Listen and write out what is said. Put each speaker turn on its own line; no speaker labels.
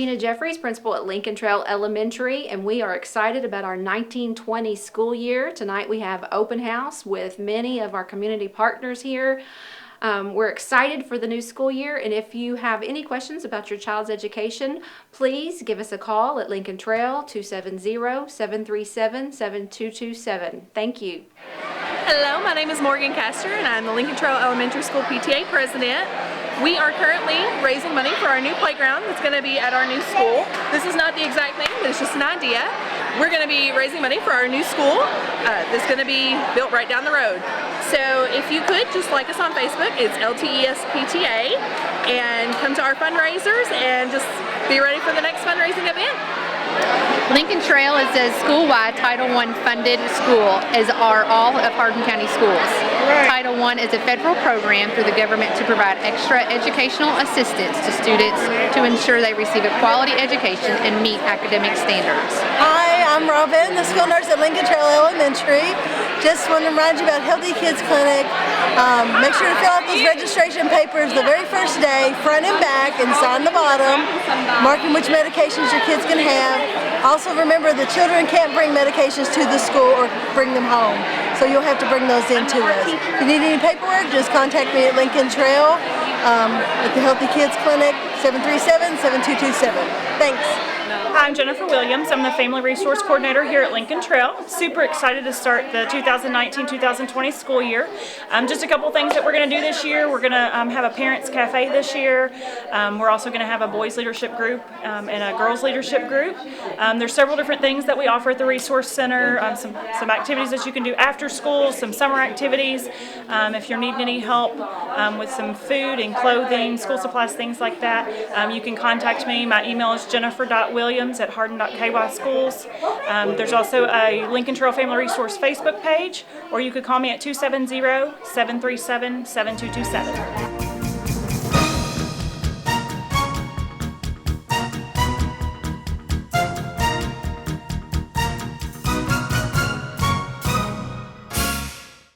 Gina Jeffries, principal at Lincoln Trail Elementary, and we are excited about our 1920 school year. Tonight we have open house with many of our community partners here. We're excited for the new school year, and if you have any questions about your child's education, please give us a call at Lincoln Trail 270-737-7227. Thank you.
Hello, my name is Morgan Castor, and I'm the Lincoln Trail Elementary School PTA president. We are currently raising money for our new playground that's going to be at our new school. This is not the exact thing, but it's just an idea. We're going to be raising money for our new school that's going to be built right down the road. So if you could just like us on Facebook, it's HCEC-PTA, and come to our fundraisers and just be ready for the next fundraising event.
Lincoln Trail is a school-wide Title I funded school, as are all of Hardin County schools. Right. Title I is a federal program through the government to provide extra educational assistance to students to ensure they receive a quality education and meet academic standards.
Hi, I'm Robin, the school nurse at Lincoln Trail Elementary. Just want to remind you about Healthy Kids Clinic. Make sure to fill out those registration papers the very first day, front and back, and sign the bottom, marking which medications your kids can have. Also remember, the children can't bring medications to the school or bring them home, so you'll have to bring those in to us. If you need any paperwork, just contact me at Lincoln Trail at the Healthy Kids Clinic, 737-7227. Thanks.
Hi, I'm Jennifer Williams. I'm the Family Resource Coordinator here at Lincoln Trail. Super excited to start the 2019-2020 school year. Just a couple things that we're going to do this year. We're going to have a Parents Cafe this year. We're also going to have a boys leadership group and a girls leadership group. There's several different things that we offer at the Resource Center. Some activities that you can do after school, some summer activities. If you're needing any help with some food and clothing, school supplies, things like that, you can contact me. My email is jennifer.williams@hardin.ky schools. There's also a Lincoln Trail Family Resource Facebook page, or you could call me at 270-737-7227.